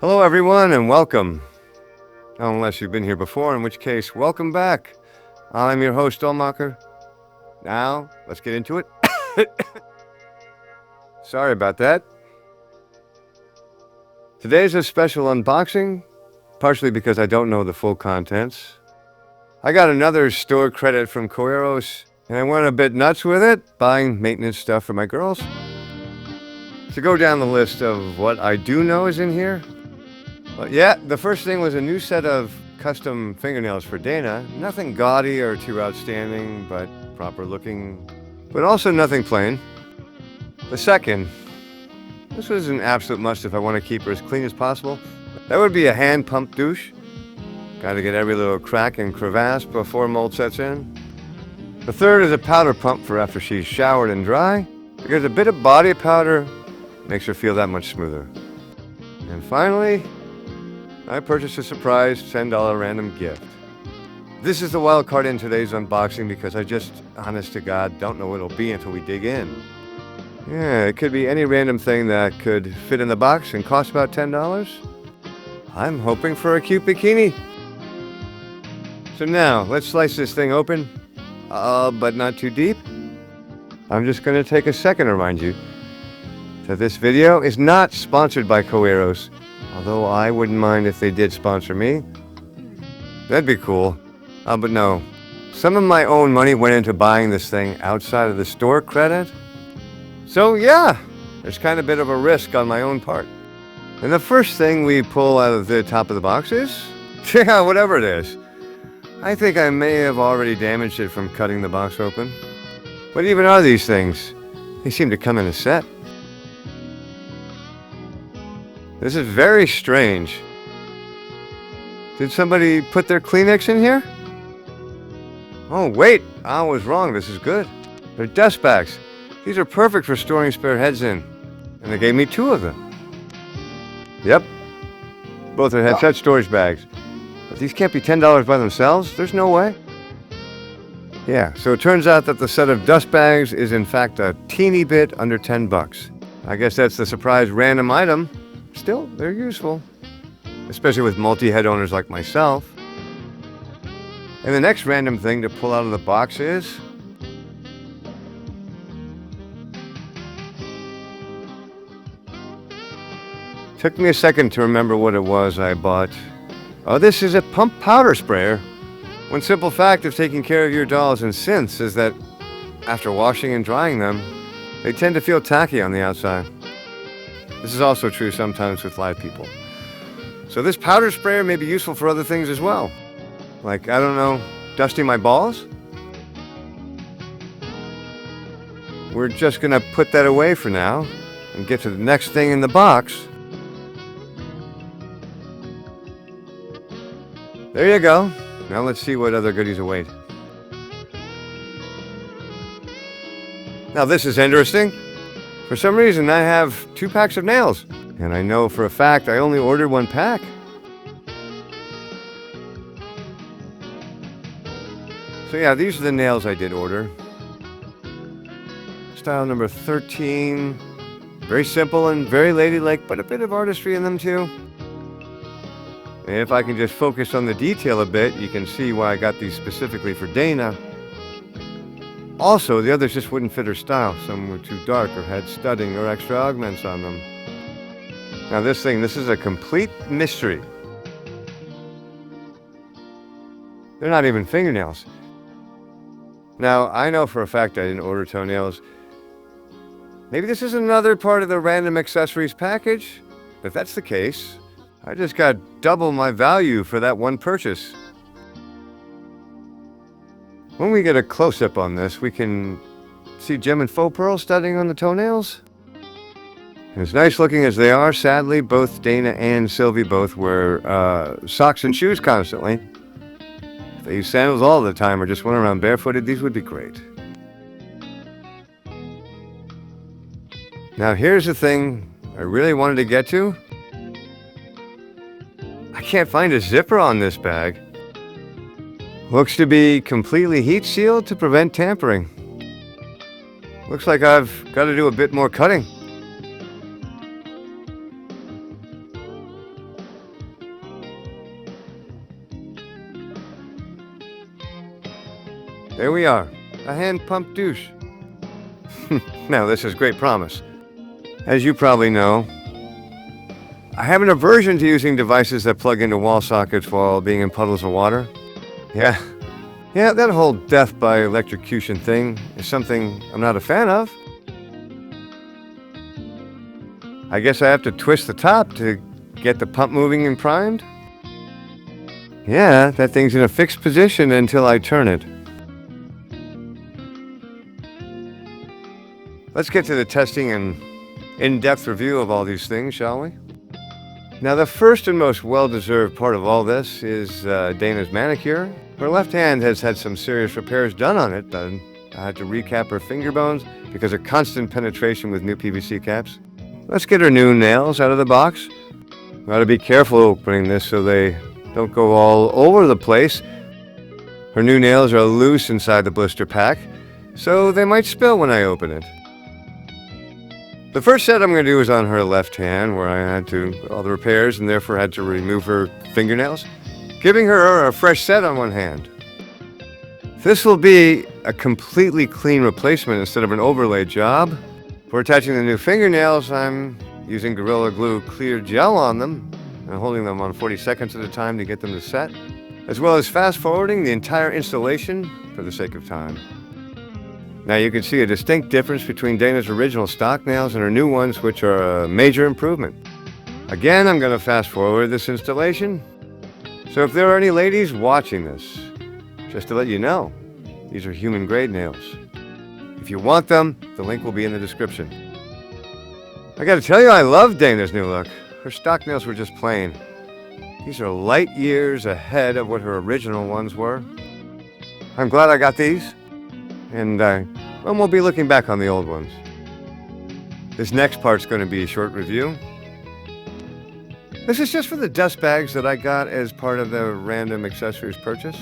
Hello everyone and welcome. Unless you've been here before, in which case, welcome back. I'm your host, Olmacher. Now, let's get into it. Sorry about that. Today's a special unboxing, partially because I don't know the full contents. I got another store credit from Coeros, and I went a bit nuts with it, buying maintenance stuff for my girls. To go down the list of what I do know is in here. Well, yeah, the first thing was a new set of custom fingernails for Dana. Nothing gaudy or too outstanding, but proper looking, but also nothing plain. The second, this was an absolute must if I want to keep her as clean as possible. That would be a hand pump douche. Got to get every little crack and crevasse before mold sets in. The third is a powder pump for after she's showered and dry, because a bit of body powder makes her feel that much smoother. And finally, I purchased a surprise $10 random gift. This is the wild card in today's unboxing because I just, honest to God, don't know what it'll be until we dig in. Yeah, it could be any random thing that could fit in the box and cost about $10. I'm hoping for a cute bikini. So now, let's slice this thing open, but not too deep. I'm just going to take a second to remind you that this video is not sponsored by Coeros. Although I wouldn't mind if they did sponsor me. That'd be cool. But no. Some of my own money went into buying this thing outside of the store credit. So yeah, there's kind of a bit of a risk on my own part. And the first thing we pull out of the top of the box is, yeah, whatever it is. I think I may have already damaged it from cutting the box open. What even are these things? They seem to come in a set. This is very strange. Did somebody put their Kleenex in here? Oh wait, I was wrong, this is good. They're dust bags. These are perfect for storing spare heads in. And they gave me 2 of them. Yep, both are headset storage bags. But these can't be $10 by themselves, there's no way. Yeah, so it turns out that the set of dust bags is in fact a teeny bit under $10. I guess that's the surprise random item. Still, they're useful, especially with multi-head owners like myself. And the next random thing to pull out of the box is took me a second to remember what it was I bought. Oh, this is a pump powder sprayer. One simple fact of taking care of your dolls and synths is that after washing and drying them, they tend to feel tacky on the outside. This is also true sometimes with live people. So this powder sprayer may be useful for other things as well. Like, I don't know, dusting my balls? We're just gonna put that away for now and get to the next thing in the box. There you go. Now let's see what other goodies await. Now this is interesting. For some reason, I have 2 packs of nails, and I know for a fact I only ordered 1 pack. So yeah, these are the nails I did order. Style number 13. Very simple and very ladylike, but a bit of artistry in them too. And if I can just focus on the detail a bit, you can see why I got these specifically for Dana. Also, the others just wouldn't fit her style. Some were too dark or had studding or extra augments on them. Now this is a complete mystery. They're not even fingernails. Now, I know for a fact I didn't order toenails. Maybe this is another part of the random accessories package? If that's the case, I just got double my value for that one purchase. When we get a close-up on this, we can see gem and faux pearl studding on the toenails. As nice looking as they are, sadly, both Dana and Sylvie both wear socks and shoes constantly. If they use sandals all the time or just went around barefooted, these would be great. Now here's the thing I really wanted to get to. I can't find a zipper on this bag. Looks to be completely heat sealed to prevent tampering. Looks like I've got to do a bit more cutting. There we are, a hand pump douche. Now this is great promise. As you probably know, I have an aversion to using devices that plug into wall sockets while being in puddles of water. Yeah, that whole death by electrocution thing is something I'm not a fan of. I guess I have to twist the top to get the pump moving and primed. Yeah, that thing's in a fixed position until I turn it. Let's get to the testing and in-depth review of all these things, shall we? Now, the first and most well-deserved part of all this is Dana's manicure. Her left hand has had some serious repairs done on it. I had to recap her finger bones because of constant penetration with new PVC caps. Let's get her new nails out of the box. Gotta be careful opening this so they don't go all over the place. Her new nails are loose inside the blister pack, so they might spill when I open it. The first set I'm going to do is on her left hand, where I had to all the repairs and therefore had to remove her fingernails, giving her a fresh set on one hand. This will be a completely clean replacement instead of an overlay job. For attaching the new fingernails, I'm using Gorilla Glue clear gel on them and holding them on 40 seconds at a time to get them to set, as well as fast forwarding the entire installation for the sake of time. Now you can see a distinct difference between Dana's original stock nails and her new ones, which are a major improvement. Again, I'm going to fast forward this installation. So if there are any ladies watching this, just to let you know, these are human grade nails. If you want them, the link will be in the description. I got to tell you, I love Dana's new look. Her stock nails were just plain. These are light years ahead of what her original ones were. I'm glad I got these. And we'll be looking back on the old ones. This next part's going to be a short review. This is just for the dust bags that I got as part of the random accessories purchase.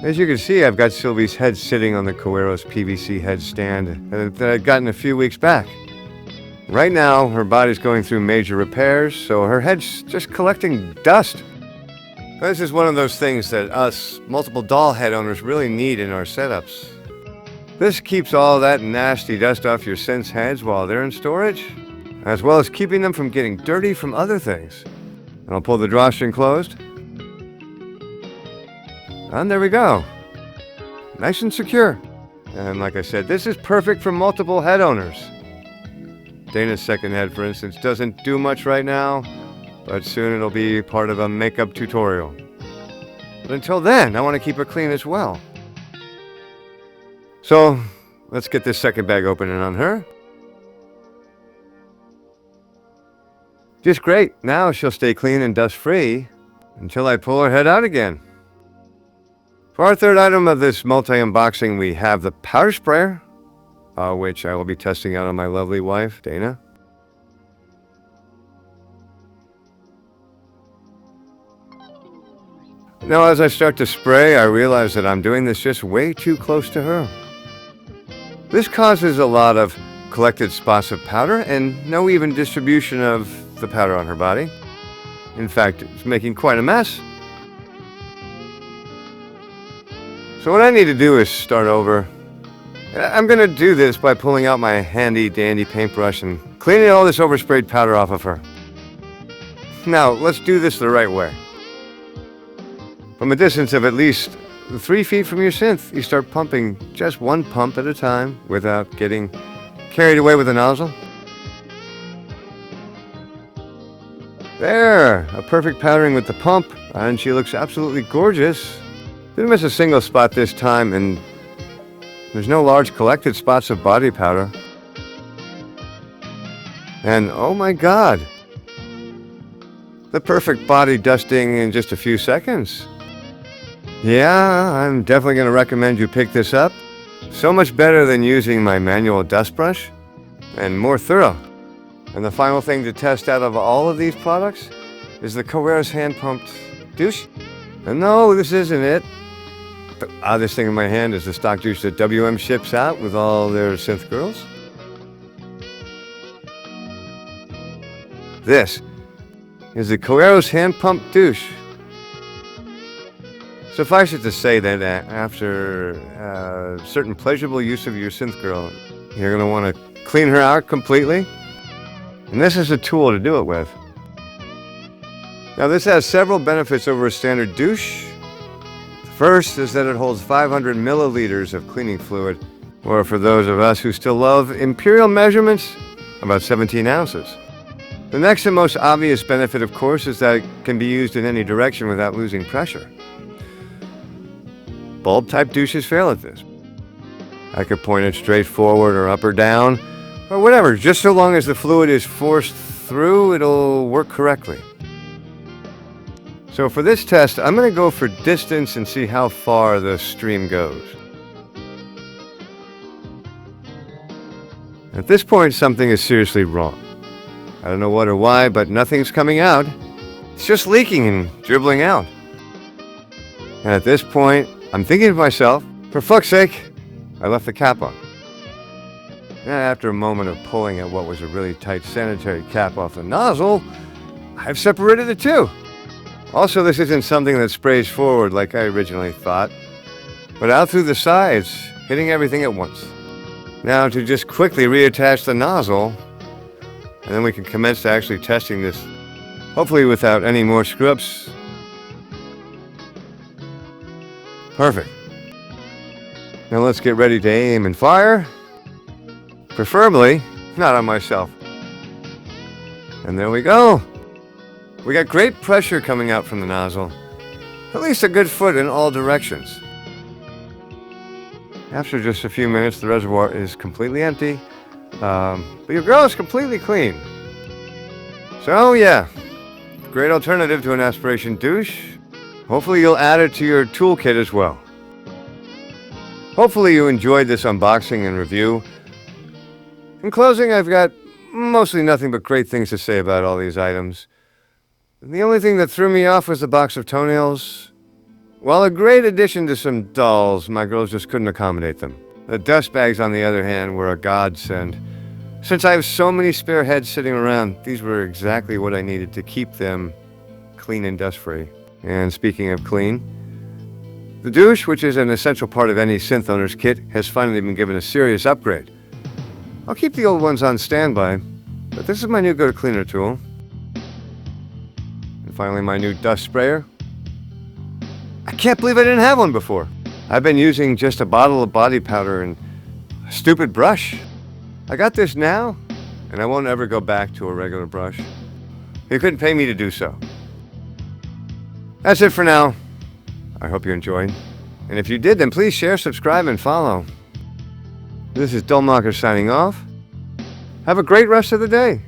As you can see, I've got Sylvie's head sitting on the Coeros PVC head stand that I'd gotten a few weeks back. Right now, her body's going through major repairs, so her head's just collecting dust. This is one of those things that us multiple doll head owners really need in our setups. This keeps all that nasty dust off your synths' heads while they're in storage, as well as keeping them from getting dirty from other things. And I'll pull the drawstring closed. And there we go. Nice and secure. And like I said, this is perfect for multiple head owners. Dana's second head, for instance, doesn't do much right now, but soon it'll be part of a makeup tutorial. But until then, I want to keep it clean as well. So, let's get this second bag opening on her. Just great. Now she'll stay clean and dust-free until I pull her head out again. For our third item of this multi-unboxing, we have the powder sprayer, which I will be testing out on my lovely wife, Dana. Now, as I start to spray, I realize that I'm doing this just way too close to her. This causes a lot of collected spots of powder and no even distribution of the powder on her body. In fact, it's making quite a mess. So what I need to do is start over. I'm going to do this by pulling out my handy dandy paintbrush and cleaning all this oversprayed powder off of her. Now, let's do this the right way. From a distance of at least 3 feet from your synth, you start pumping just one pump at a time without getting carried away with the nozzle. There, a perfect powdering with the pump, and she looks absolutely gorgeous. Didn't miss a single spot this time, and there's no large collected spots of body powder. And oh my God, the perfect body dusting in just a few seconds. Yeah, I'm definitely going to recommend you pick this up. So much better than using my manual dust brush, and more thorough. And the final thing to test out of all of these products is the Coeros hand-pumped douche. And no, this isn't it. The oddest thing in my hand is the stock douche that WM ships out with all their synth girls. This is the Coeros hand-pumped douche. Suffice it to say that after certain pleasurable use of your synth girl, you're going to want to clean her out completely. And this is a tool to do it with. Now this has several benefits over a standard douche. First is that it holds 500 milliliters of cleaning fluid, or for those of us who still love imperial measurements, about 17 ounces. The next and most obvious benefit, of course, is that it can be used in any direction without losing pressure. Bulb-type douches fail at this. I could point it straight forward or up or down, or whatever, just so long as the fluid is forced through, it'll work correctly. So for this test, I'm going to go for distance and see how far the stream goes. At this point, something is seriously wrong. I don't know what or why, but nothing's coming out. It's just leaking and dribbling out. And at this point, I'm thinking to myself, for fuck's sake, I left the cap on. And after a moment of pulling at what was a really tight sanitary cap off the nozzle, I've separated the two. Also, this isn't something that sprays forward like I originally thought, but out through the sides, hitting everything at once. Now to just quickly reattach the nozzle, and then we can commence to actually testing this, hopefully without any more screw-ups. Perfect. Now let's get ready to aim and fire, preferably not on myself. And there we go. We got great pressure coming out from the nozzle, at least a good foot in all directions. After just a few minutes, the reservoir is completely empty, but your girl is completely clean. So yeah, great alternative to an aspiration douche. Hopefully you'll add it to your toolkit as well. Hopefully you enjoyed this unboxing and review. In closing, I've got mostly nothing but great things to say about all these items. The only thing that threw me off was the box of toenails. While a great addition to some dolls, my girls just couldn't accommodate them. The dust bags, on the other hand, were a godsend. Since I have so many spare heads sitting around, these were exactly what I needed to keep them clean and dust-free. And speaking of clean, the douche, which is an essential part of any synth owner's kit, has finally been given a serious upgrade. I'll keep the old ones on standby, but this is my new go-to-cleaner tool. And finally, my new dust sprayer. I can't believe I didn't have one before. I've been using just a bottle of body powder and a stupid brush. I got this now, and I won't ever go back to a regular brush. You couldn't pay me to do so. That's it for now. I hope you enjoyed. And if you did, then please share, subscribe, and follow. This is Dullmocker signing off. Have a great rest of the day.